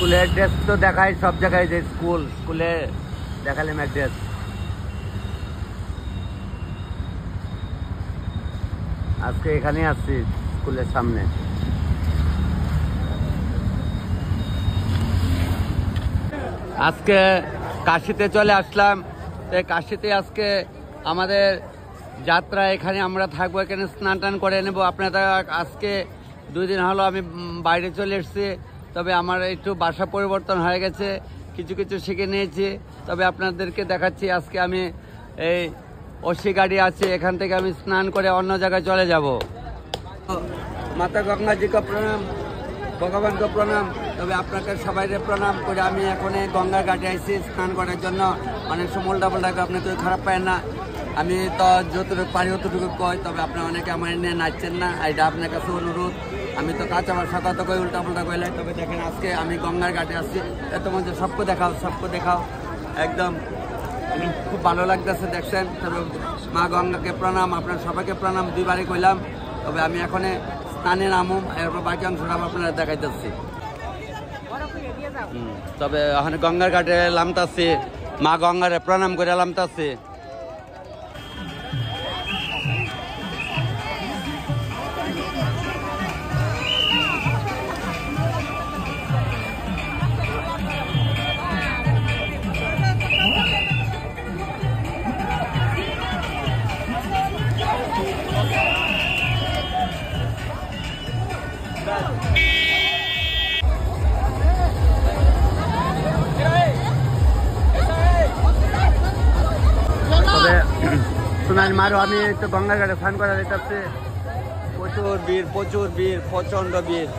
স্কুলের ড্রেস তো দেখাই সব জায়গায়, যে স্কুলে দেখালাম এক ড্রেস। আজকে এখানেই আসছি স্কুলের সামনে। আজকে কাশিতে চলে আসলাম। তাই কাশিতে আজকে আমাদের যাত্রা, এখানে আমরা থাকবো, এখানে স্নান টান করে নেবো। আপনারা আজকে 2 দিন হলো আমি বাইরে চলে এসেছি, তবে আমার একটু বাসা পরিবর্তন হয়ে গেছে, কিছু কিছু শিখে নিয়েছি। তবে আপনাদেরকে দেখাচ্ছি আজকে আমি এই অসি গাড়ি আছে, এখান থেকে আমি স্নান করে অন্য জায়গায় চলে যাব। মাতা গঙ্গাজিকে প্রণাম, ভগবানকে প্রণাম। তবে আপনাকে সবাইকে প্রণাম করে আমি এখন গঙ্গার ঘাটে আইছি স্নান করার জন্য। অনেক সময় উল্টাপাল্টাকে আপনি তো খারাপ পায় না, আমি তো যতটুকু পারি অতটুকু কই। তবে আপনি অনেকে আমার নিয়ে নাচছেন না, এটা আপনার কাছে অনুরোধ। আমি তো কাঁচা ভাষা কথা কই, উল্টাপাল্টা কইলে। তবে দেখেন আজকে আমি গঙ্গার ঘাটে আসছি, তোমাদের সবকে দেখাও একদম খুব ভালো লাগতেছে, দেখছেন। তবে মা গঙ্গাকে প্রণাম, আপনার সবাইকে প্রণাম 2 বারই কইলাম। তবে আমি এখন স্নানে নামুম, এরপর বাকি অংশটা আপনারা দেখাইতেছি। তবে এখন গঙ্গার ঘাটে নামতাছি, মা গঙ্গারে প্রণাম করে নামতাছি। সোনার মারো, আমি তো গঙ্গার ঘাটে স্নান করা যেতেছে। প্রচুর ভিড়, প্রচন্ড ভিড়।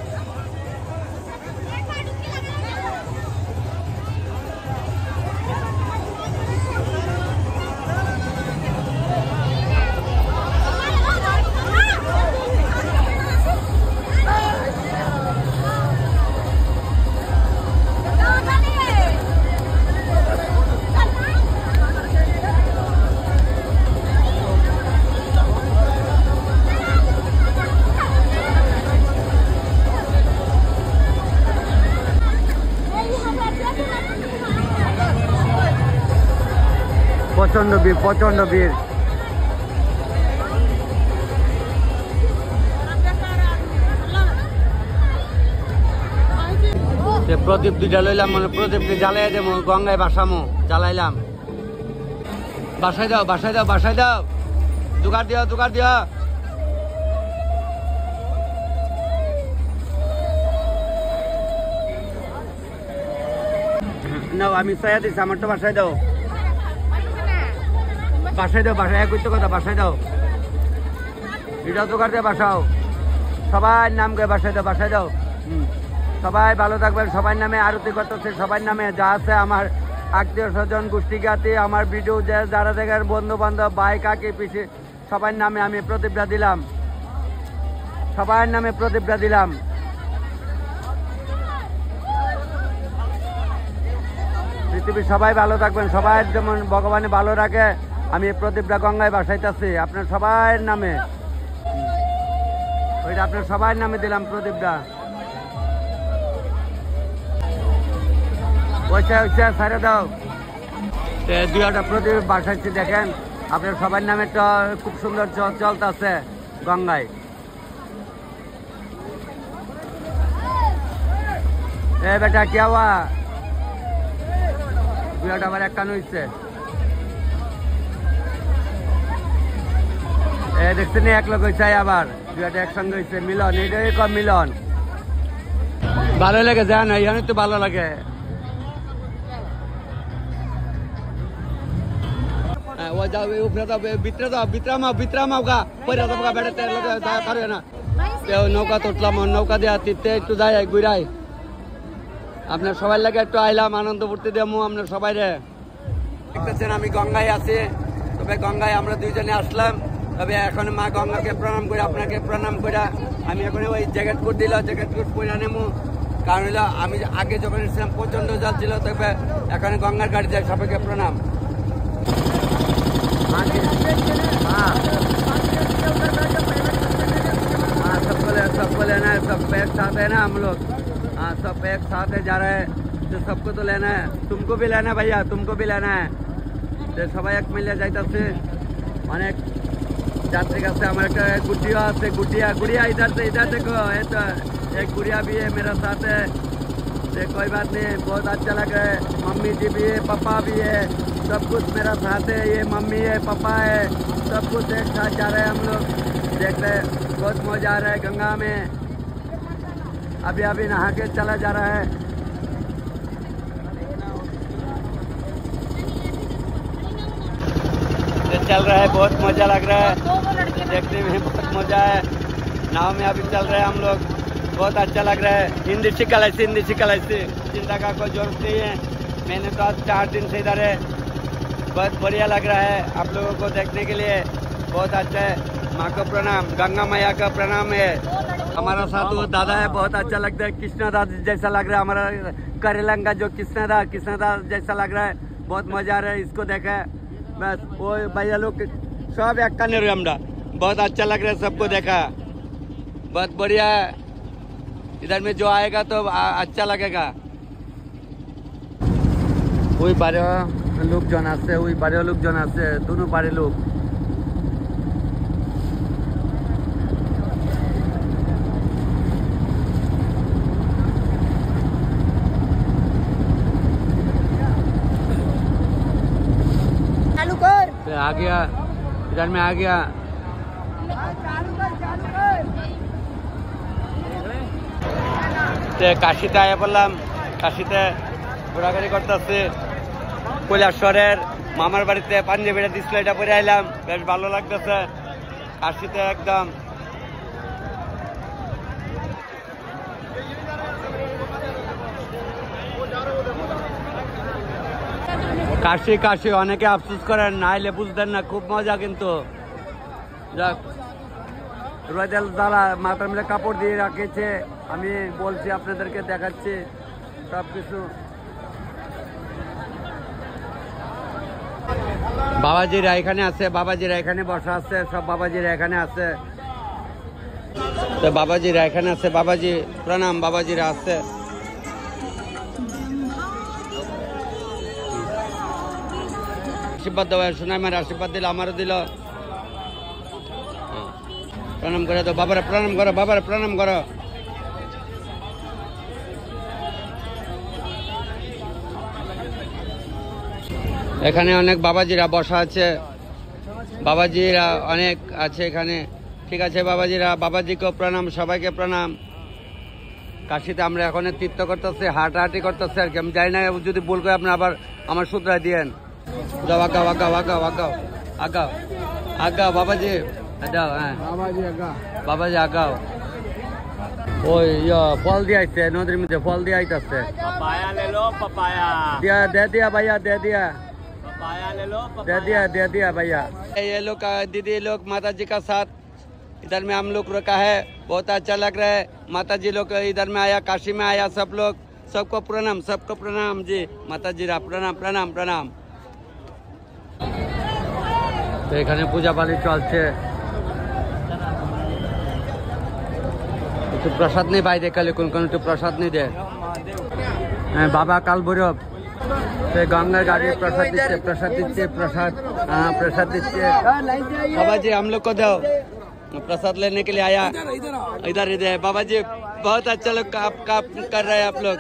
প্রচন্ড ভিড়। প্রদীপ 2টা লইলাম, মানে প্রদীপকে জ্বালাই দেবো, গঙ্গায় বাসামো, জ্বালাইলাম। বাসায় দাও, জোগাড় দিও। নাও, আমি চাইয়া দিচ্ছি, আমারটা বাসায় দাও, একই তো কথা, বাসায় দাও। এটাও জোগাড় দিয়ে বাসাও, সবাই নাম করে বাসায় দাও। সবাই ভালো থাকবেন। সবার নামে আরতি করতেছে, সবার নামে যা আছে আমার আত্মীয় স্বজন, গোষ্ঠী জ্ঞাতি, আমার ভিডিও যারা দেখেন, বন্ধু বান্ধব, ভাই কাকি পিসি, সবার নামে আমি প্রদীপটা দিলাম, পৃথিবীর সবাই ভালো থাকবেন, সবাই যেমন ভগবানে ভালো রাখে। আমি প্রদীপটা গঙ্গায় বাসাইতেছি আপনার সবার নামে, ওইটা আপনার সবার নামে দিলাম প্রদীপটা। ওইটা ছেড়ে দাও। 2টা প্রদীপ বাসাইছি, দেখেন আপনার সবার নামে খুব সুন্দর চলতেছে গঙ্গায়। এ বেটা কে হওয়া, 2টা আবার এক কান হইছে। দেখছেন এক লোক হয়েছে, আবার 2টা একসঙ্গে হয়েছে, মিলন। এটাই কম মিলন, ভালো লাগে, যায় না এখানে তো ভালো লাগে। নৌকা তো উঠলাম, নৌকা দিয়ে তীর্থে একটু যাই ঘুরাই। আপনার সবাই লাগে একটু আইলাম, আনন্দ করতে দেবো আপনার সবাই রে। দেখতেছেন আমি গঙ্গায় আছি, তবে গঙ্গায় আমরা 2 জনে আসলাম। তবে এখন মা গঙ্গাকে প্রণাম করে, আপনাকে প্রণাম করে আমি এখন ওই জ্যাকেট কোট দিল, জ্যাকেট কোট পরে নেবো। কারণ হলো আমি আগে যখন এসেছিলাম প্রচন্ড জল ছিল, তবে এখন গঙ্গার ঘাটে যাই। সবাইকে প্রণাম। सब एक साथ है ना हम लोग। हाँ सब एक साथ है जा रहे हैं तो सबको तो लेना है, तुमको भी लेना है भैया, तुमको भी लेना है तो सबाई एक मिले जाइते अनेक यात्री का से हमारे गुड़िया से गुड़िया इधर से इधर देखो, ये तो एक गुड़िया भी है मेरा साथ है तो कोई बात नहीं, बहुत अच्छा लग रहा है। मम्मी जी भी है, पापा भी है, सब कुछ मेरा साथ है, ये मम्मी है, पापा है, सब कुछ एक साथ जा रहे हैं हम लोग, देख रहे बहुत मजा आ रहा है। गंगा में अभी अभी नहा के चला जा रहा है। चल रहा है, बहुत मजा लग रहा है, देखने में बहुत मजा है। नाव में अभी चल रहे हैं हम लोग, बहुत अच्छा लग रहा है। हिंदी शिकल ऐसी चिंता का कोई जरूरत नहीं है। मैंने तो आज 4 दिन से इधर है, बहुत बढ़िया लग रहा है। आप लोगों को देखने के लिए बहुत अच्छा है। माँ को प्रणाम, गंगा मैया का प्रणाम है। हमारा साथ वो दादा है, बहुत अच्छा लगता है, कृष्णा दास जैसा लग रहा है। हमारा करेलंग का जो कृष्णा दास जैसा लग रहा है, बहुत मजा आ रहा है। इसको देखा है बस, वो भैया लोग सब एक का नहीं, हमरा बहुत अच्छा लग रहा है, सबको देखा बहुत बढ़िया है। इधर में जो आएगा तो अच्छा लगेगा। वही बारे लोग जन आसे, वही बारे लोग जन आसे, दोनों बारे लोग। चालू कर, आ गया इधर में, आ गया কাশিতে আয়া পড়লাম। কাশিতে ঘোরাঘুরি করতেছে, কৈলাসরের মামার বাড়িতে পাঞ্জাবিটা দিছিল, এটা পরে আইলাম, বেশ ভালো লাগতেছে। কাশিতে একদম কাশি কাশি অনেকে আফসোস করেন, না এলে বুঝতেন না, খুব মজা। কিন্তু যাক, রোদেল যারা মাথার মধ্যে কাপড় দিয়ে রাখেছে, আমি বলছি আপনাদেরকে দেখাচ্ছি সব কিছু। বাবাজিরা এখানে আছে, বাবাজিরা এখানে বসা আছে, সব বাবাজিরা এখানে আছে, তো বাবাজিরা এখানে আছে। বাবাজি প্রণাম, বাবাজিরা আছে। আশীর্বাদ দেওয়া, শোনাই আমার আশীর্বাদ দিল, আমারও দিল। প্রণাম করে দাও বাবারা, প্রণাম করো বাবারা, প্রণাম করো। এখানে অনেক বাবাজিরা বসা আছে, বাবাজিরা অনেক আছে এখানে। ঠিক আছে বাবাজিরা, বাবাজিকে প্রণাম, সবাইকে প্রণাম। কাশিতে আমরা এখন তীর্থ করতেছি, হাঁটাহাঁটি করতেছি আর কি। আমি জানি না, যদি ভুল করে আপনি আবার আমার শুধরাই দিয়েন। যাও, আগাও আগাও আগাও আগাও আগাও আগাও বাবাজি, যাও। হ্যাঁ বাবাজি আগাও। ওই ফল দিয়ে আইছে, নদীর মধ্যে ফল দিয়ে আইতেছে। दे दिया भैया, दे दिया भैया। ये लोग दीदी लोग माता जी का साथ इधर में हम लोग रुका है, बहुत अच्छा लग रहा है। माता जी लोग इधर में आया, काशी में आया, सब लोग, सबको प्रणाम, सबको प्रणाम जी। माता जी रा प्रणाम प्रणाम प्रणाम। तो এখানে পূজা পালি চলছে, একটু প্রসাদ নেই বাইরে, কালে কোন কোন একটু প্রসাদ নেই দে। হ্যাঁ বাবা কাল ভৈরব गंगा गाड़ी प्रसाद दीजिए, प्रसाद दीजिए, प्रसाद, हाँ प्रसाद दीजिए। बाबा जी हम लोग को दो, प्रसाद लेने के लिए आया। इधर इधर बाबा जी, बहुत अच्छा लोग आप कर रहे हैं आप लोग।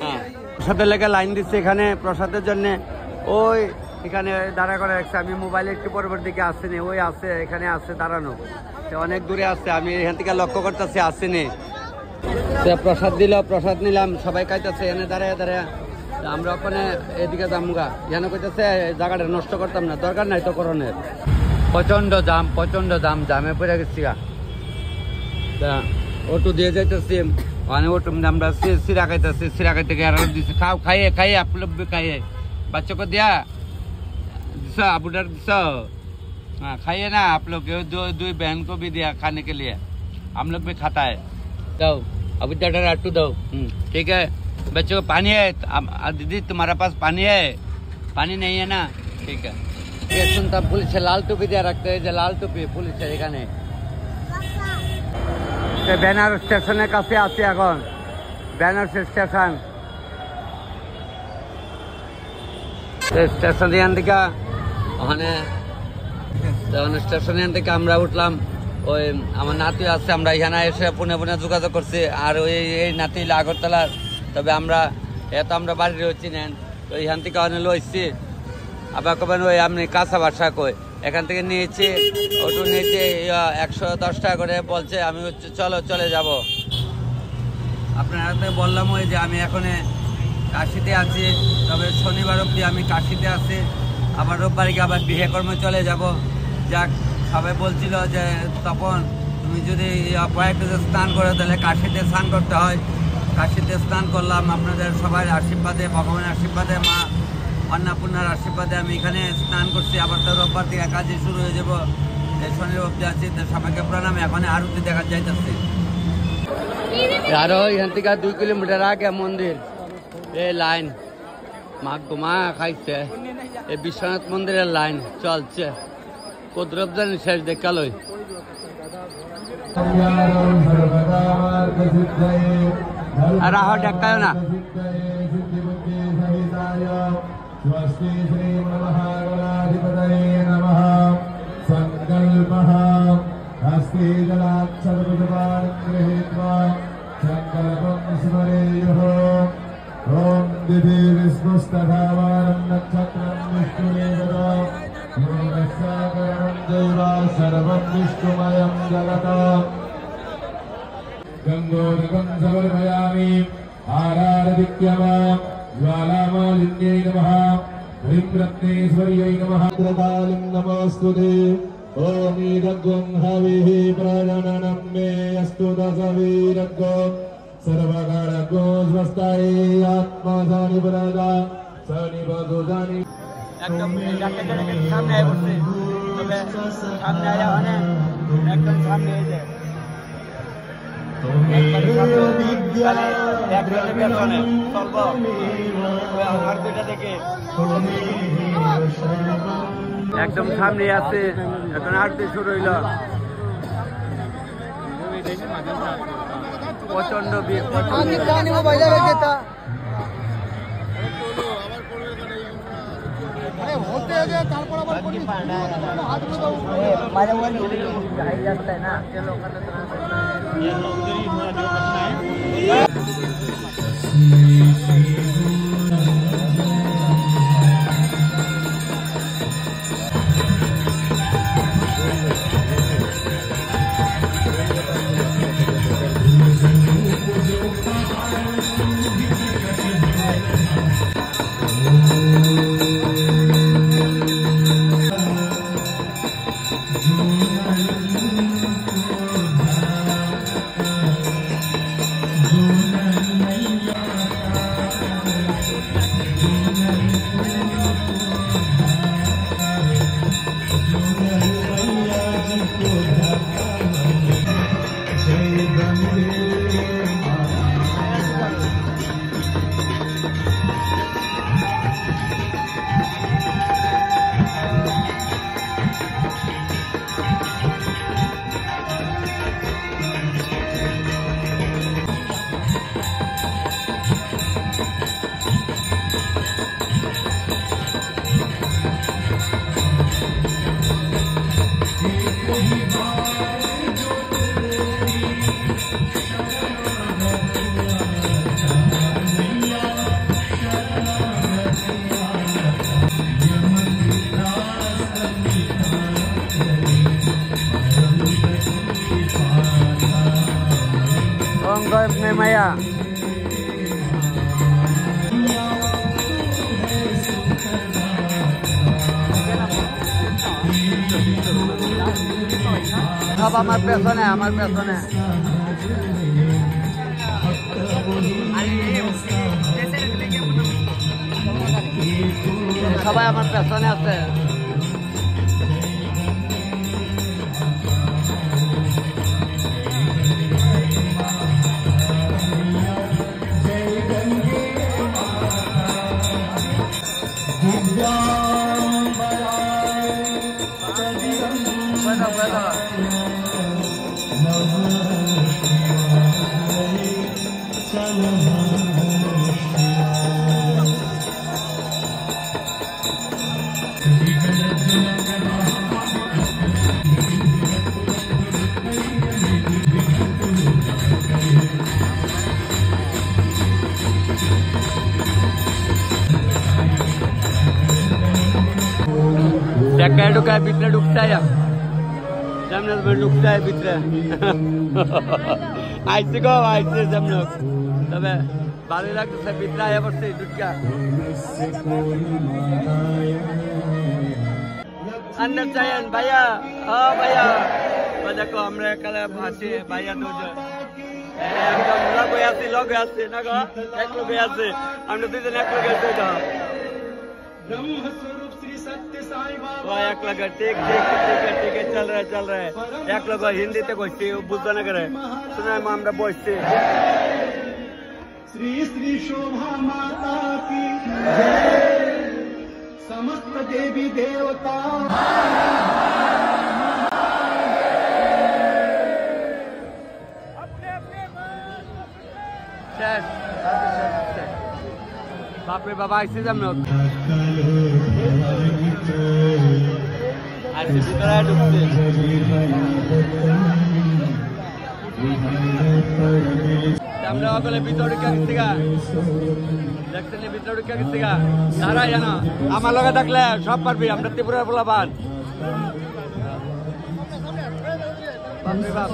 हाँ प्रसाद लेके लाइन दिচ্ছে এখানে প্রসাদের জন্য। ওই এখানে দাঁড়া করে রাখছে, আমি মোবাইলে একটু পরবর্তী দিকে আসেনি, ওই আছে এখানে আছে দাঁড়ানো, অনেক দূরে আসছে, আমি এখান থেকে লক্ষ্য করতেছি আসেনি। প্রসাদ দিল, প্রসাদ নিলাম, সবাই খাইতেছে এনে দাঁড়ায় দাঁড়ায়। আমরা ওখানে এদিকে যামগা, যেন কইতেছে জায়গাটা নষ্ট করতাম না, দরকার নাই তো করণের। প্রচন্ড দাম, প্রচন্ড দাম, দামে পড়ে গেছি। অটো দিয়ে যাইতেছি, মানে অটো আমরা সিরা খাইতেছি, সিরা খাইতে দিচ্ছে, খাও খাইয়ে খাইয়ে आप लोग भी खाइए, बच्चों को दिया दिशा, अबू डर दिशा, हाँ खाइए ना आप लोग। दो बहन को भी दिया खाने के लिए, हम लोग भी खाता है। दो अभी डर अट्टू दो, ठीक है। बच्चों को पानी है, दीदी तुम्हारा पास पानी है? पानी नहीं है ना, ठीक है। ये सुनता पुलिस लाल टोपी दिया रखते हैं, जो लाल टोपी पुलिस এখানে। বেনারস স্টেশনের কাছে আছে এখন, বেনারস স্টেশন। স্টেশন এখান থেকে ওখানে স্টেশন এখান থেকে আমরা উঠলাম। ওই আমার নাতি আছে, আমরা এখানে এসে পুনে যোগাযোগ করছি। আর ওই এই নাতি আগরতলার, তবে আমরা আমরা বাড়ি রয়েছি নেন। তো এখান থেকে অনেক লইছি। আবার কবেন ওই আপনি কাঁচা বাসা কই এখান থেকে নিয়েছি, অটো নিয়েছি 110 টাকা করে বলছে। আমি চলে যাব। আপনারা বললাম ওই যে আমি এখন কাশিতে আছি, তবে শনিবার অবধি আমি কাশিতে আছি। আবার রোববারকে আবার বিয়ে কর্মে চলে যাব। যাক, সবাই বলছিল যে তখন তুমি যদি কয়েকটা স্নান করো তাহলে কাশিতে স্নান করতে হয়। কাশিতে স্নান করলাম আপনাদের সবাই আশীর্বাদে, ভগবানের আশীর্বাদে, মা অন্নপূর্ণার আশীর্বাদে আমি এখানে স্নান করছি। আবার তো রোববার থেকে কাজে শুরু হয়ে যাব। এই শনিবার অবধি আছি। তো সবাইকে প্রণাম। এখন আরতি দেখা যাইতেছে। আরো এখান থেকে 2 কিলোমিটার আগে মন্দির। এই লাইন মা খাইছে। এই বিশ্বনাথ মন্দিরের লাইন চলছে। কুদ্রবদানি শেষ দেখালই। আর আহ দেখায় না। ओम दिव्य विष्णुस्तथावारं नक्षत्रं विष्णुरेवदा योगस्याकरणं दैवा सर्वं विष्णुमयं जगत् गंगोदकं समर्पयामि आरारदिक्यमा ज्वालामालिन्यै नमः ह्रीं नमः द्रकालिं नमोऽस्तुते ओम ईदग्गं हविः प्रजननं मे अस्तु दशवीरग्गं सर्वकारणको स्वस्ताय आत्मजानि बरादा सनि बदोजानि একদম সামনে বসে, তবে সামনে আয়া মানে একদম সামনে এই যে একদম সামনে আছে। এখন আরতি শুরু হইল। প্রচন্ড में माया सब আমার পেছনে সবাই আমার পেছনে আছে Salam ঢুকায় ভিতরে ঢুকতে সামনে ঢুকতে ভিতরে আইসি গো আইসি সামনে তবে ভালোই লাগতেছে ভিতরে আয়া পড়ছে ঢুকা अंदर चाहिए भैया हाँ भैया देखो हमरा कल भाषे भैया দুজন একদম লগ আছে না গো এক লোক আছে আমরা দুজন এক লোক আছে তো ब्रह्म स्वरूप श्री सत्य साई बाबा एक लगा ठीक चल रहा है एक लोग हिंदी ते बोलते बुझा ना करे सुना আমরা বসছি श्री श्री शोभा माता की समस्त देवी देवता बाप रे बाबा ऐसे हम लोग ऐसे भी तरह डूबते আমরা ওগুলো ভিতরে কে গেছিগা দেখছেন ভিতরে কে গেছিগা সারা জানো আমার লগে থাকলে সব পারবি আমরা ত্রিপুরার পোলাপান বাপরে বাপ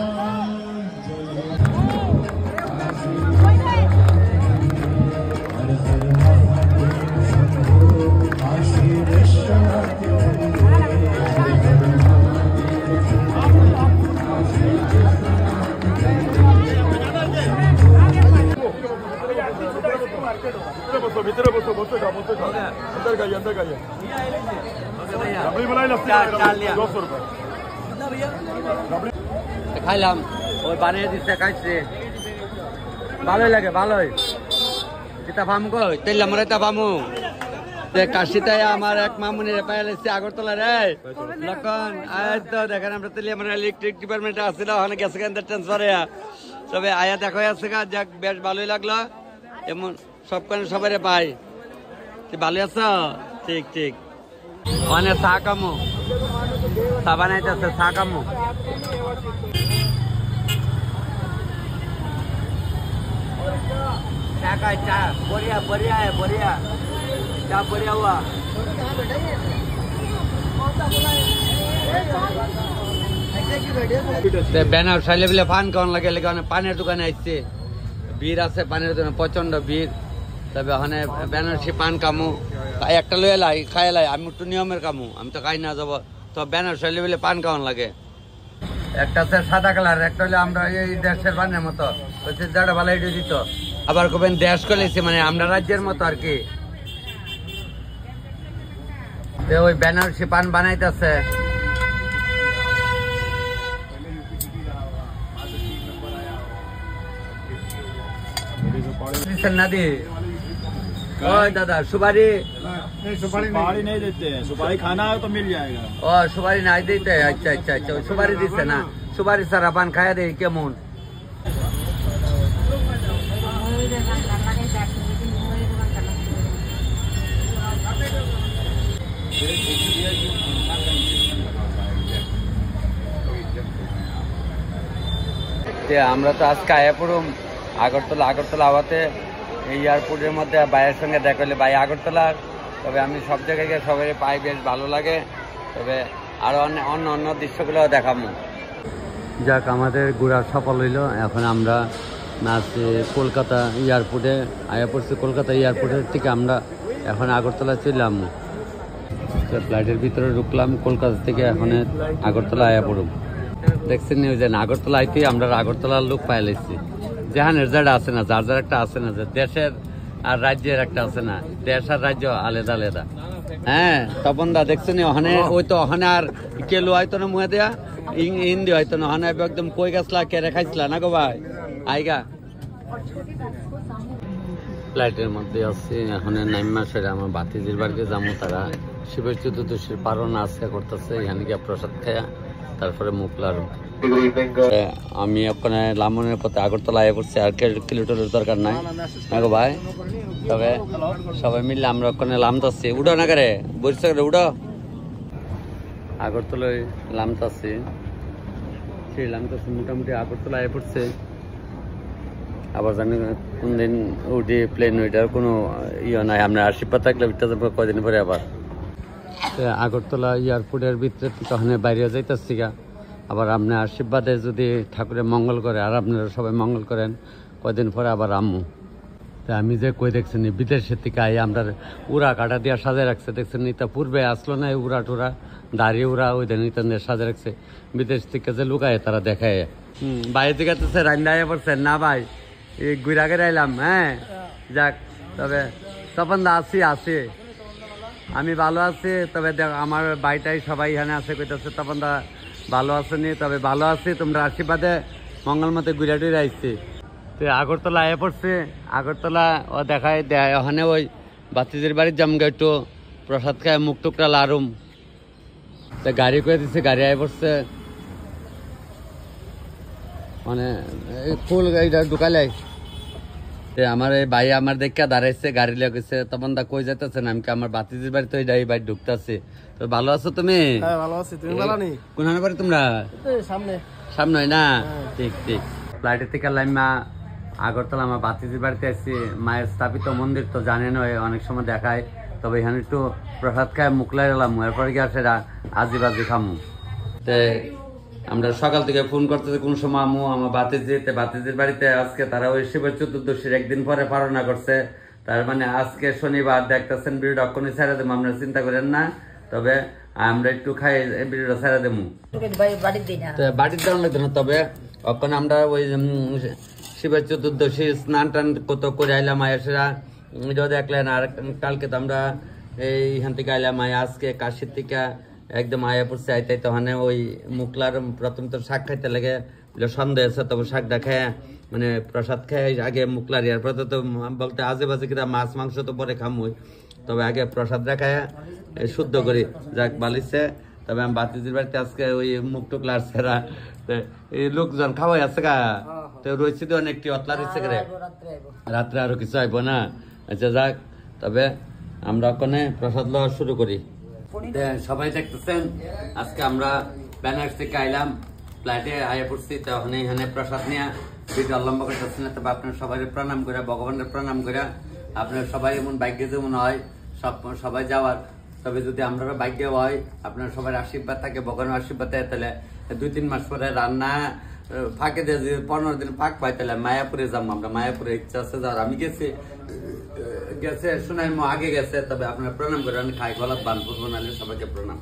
ভিতরে বসো अंदर गाइए रबड़ी मलाई लस्सी 200 रुपए খাইলাম ওই বানিয়ে দিচ্ছে খাইছে ভালোই লাগে ভালোই এটা ফামু কই তেল আমরা এটা ফামু তে কাশিতে আমার এক মামুনিরে পাইলাইছে আগরতলা রে লক্ষণ আজ তো দেখেন আমরা তেল আমরা ইলেকট্রিক ডিপার্টমেন্টে আছি না ওখানে গেছে কেন ট্রান্সফারে তবে আয়া দেখা যাচ্ছে যাক বেশ ভালোই লাগলো এমন সব কারণে সবাই পাই তুই ভালো আছো ঠিক মানে চা কামো চা বানাইতেছে চা কামো चा बढ़िया है चा बढ़िया हुआ ব্যানার সাইলে বলে পান কেমন লাগে পানের দোকানে আসছে ভিড় আছে পানের দোকানে প্রচন্ড ভিড় তবে ওখানে বেনারসি পান কামু একটা লয়ে লাই খাই লাই আমি একটু নিয়মের কামু আমি তো খাই না যাবো তো ব্যানার সাইলে বলে পান কেমন লাগে একটা আছে সাদা কালার একটা হলে আমরা এই দেশের পানের মতো যাটা ভালো এটা দিত আবার কবেন দেশ করেছে মানে আমরা রাজ্যের মতো আর কি ওই বেনারসি পান বানাইতেছে नदी दादा सुपारी सुपारी नहीं देते हैं सुपारी खाना है तो मिल जाएगा सुपारी नहीं देते अच्छा सुपारी दिसे ना सुपारी सारा पान खाया दे केमन আমরা তো আজকে আয়া পড়ুম আগরতলা আওয়াতে এয়ারপোর্টের মধ্যে ভাইয়ের সঙ্গে দেখা হলে ভাই আগরতলার তবে আমি সব জায়গায় গিয়ে সবাই পাই বেশ ভালো লাগে তবে আরো অন্য দৃশ্যগুলো দেখাবো যাক আমাদের ঘোরা সফল হইল এখন আমরা নাচে কলকাতা এয়ারপোর্টে আয়া পড়ছি কলকাতা এয়ারপোর্টের থেকে আমরা এখন আগরতলা চললাম ফ্লাইটের ভিতরে ঢুকলাম কলকাতা থেকে এখন আগরতলা আয়া পড়ুম দেখছেন নিউজে আগরতলা আইতে আমরা আগরতলার লোক পাইলাইছি যেখানের যারা আছে না যার একটা আছে না যে দেশের আর রাজ্যের একটা আছে না দেশ আর রাজ্য আলাদা হ্যাঁ তপন দা দেখছেন ওখানে ওই তো ওখানে আর কেলু হয়তো না মুহে দেয়া হিন্দি হয়তো না ওখানে একদম কই গাছলা কেড়ে খাইছিলা না গো ভাই আইগা ফ্লাইটের মধ্যে আছে এখন নাইমা সেটা আমার বাতিজির বাড়িতে যাবো তারা শিবের চতুর্দশীর পারণ আজকে করতেছে এখানে গিয়ে প্রসাদ খায়া তারপরে মুখলার আমি ওখানে লামনের পথে আগরতলা আয়া পড়ছি আর কিলোমিটারের দরকার নাই না গো ভাই তবে সবাই মিললে আমরা ওখানে লামতাছি উঠো না করে বসে করে উঠো আগরতলায় লামতাছি সেই লামতাছি মোটামুটি আগরতলা আয়া পড়ছে আবার জানি কোন দিন উঠি প্লেন ওইটার কোনো ইয়ে নাই আমরা আশীর্বাদ থাকলে উঠতে যাবো কদিন পরে আবার আগরতলা এয়ারপোর্টের ভিতরে তখন বাইরে যাইতেছি গা। আবার আপনার আশীর্বাদে যদি ঠাকুরের মঙ্গল করে আর আপনারা সবাই মঙ্গল করেন, কয়দিন পরে আবার আম্মু। তা আমি যে কই দেখছেন বিদেশের থেকে আই আমরা উড়া কাটা দিয়া সাজায় রাখছে, দেখছেন এটা পূর্বে আসলো না উড়া টুরা দাঁড়িয়ে উড়া ওই দিন সাজায় রাখছে। বিদেশ থেকে যে লুকায় তারা দেখায়। বাইরে থেকে রান্নায় পড়ছেন না ভাই, এই গুইরাগে আইলাম। হ্যাঁ যাক, তবে তপন দা আছি আমি ভালো আছি। তবে আমার বাড়িটাই সবাই এখানে আছে কইতেছে তপন দা ভালো আছেনি, তবে ভালো আছি তোমরা আশীর্বাদে মঙ্গল মতে ঘুরে টুরে আইছি। তো আগরতলা আয়ে পড়ছে, আগরতলা ও দেখায় দেয় ওখানে ওই বাতিজির বাড়ির জামগা একটু প্রসাদ খায় মুখ টুকরা লারুম। তা গাড়ি করে দিচ্ছে, গাড়ি আয়ে পড়ছে মানে ফুল গাড়িটা ঢুকালে। আমার এই ভাই আমার দেখা দাঁড়াইছে, গাড়ি লেগেছে। তখন দা কই যাইতেছে না, আমি আমার বাতিজির বাড়ি তো এই বাড়ি ঢুকতেছে। তো ভালো আছো তুমি? ভালো আছি, তুমি ভালো নি? কোনখানে বাড়ি তোমরা? সামনে না? ঠিক ঠিক। ফ্লাইটের থেকে লাইমা আগরতলা আমার বাতিজির বাড়িতে আসছি। মায়ের স্থাপিত মন্দির তো জানেন, অনেক সময় দেখায়। তবে এখানে একটু প্রসাদ খায় মুখলাই এলাম, এরপরে গিয়ে সেটা আজি বাজি খামু। আমরা সকাল থেকে ফোন করতেছি কোন সময় আমু আমার বাতিজির বাড়িতে। আজকে তারা ওই শিবের চতুর্দশীর একদিন পরে পালনা করছে। তার মানে আজকে শনিবার দেখতেছেন, ভিডিওটা অক্ষণই ছেড়ে দেবো, আপনারা চিন্তা করেন না। তবে আমরা একটু খাই ভিডিওটা ছেড়ে দেবো, বাড়ির দেওয়া লাগতো না। তবে অক্ষণ আমরা ওই শিবের চতুর্দশী স্নান টান কত করে আইলাম, আয়েসেরা এটাও দেখলেন। আর কালকে তো আমরা এইখান থেকে আইলাম, আজকে কাশির থেকে একদম আয়া পড়ছে আইতে। তখন ওই মুখলার প্রথম তো শাক খাইতে লাগে সন্দেহ আছে, তবে শাকটা খেয়ে মানে প্রসাদ খেয়ে আগে মুখলার, এরপরে তো বলতে আজে বাজে কিনা মাছ মাংস তো পরে খামুই। তবে আগে প্রসাদটা খায় শুদ্ধ করি, যাক বালিছে। তবে আমি বাতিজির বাড়িতে আজকে ওই মুখ টুকলার সেরা এই লোকজন খাওয়াই আছে গা, তো রয়েছে তো অনেকটি অতলা রয়েছে করে রাত্রে আরো কিছু আইব না। আচ্ছা যাক, তবে আমরা ওখানে প্রসাদ লওয়া শুরু করি। সবাই দেখতেছেন আজকে আমরা ব্যানার থেকে আইলাম, ফ্লাইটে আয়া পড়ছি। তখন এখানে প্রসাদ নিয়ে ভিডিও লম্বা করতেছি না। তবে আপনার সবাই প্রণাম করে, ভগবানের প্রণাম করে, আপনার সবাই এমন ভাগ্যে যেমন হয় সবাই যাওয়ার। তবে যদি আমরা ভাগ্য হয়, আপনার সবার আশীর্বাদ থাকে, ভগবানের আশীর্বাদ থাকে, তাহলে 2-3 মাস পরে রান্না ফাঁকে দিয়ে যদি 15 দিন ফাঁক পাই, তাহলে মায়াপুরে যাবো আমরা। মায়াপুরে ইচ্ছা আছে যাওয়ার। আমি গেছে শোনাই আগে গেছে। তবে আপনার প্রণাম করে আমি খাই গলাত বান করবো, নাহলে সবাইকে প্রণাম।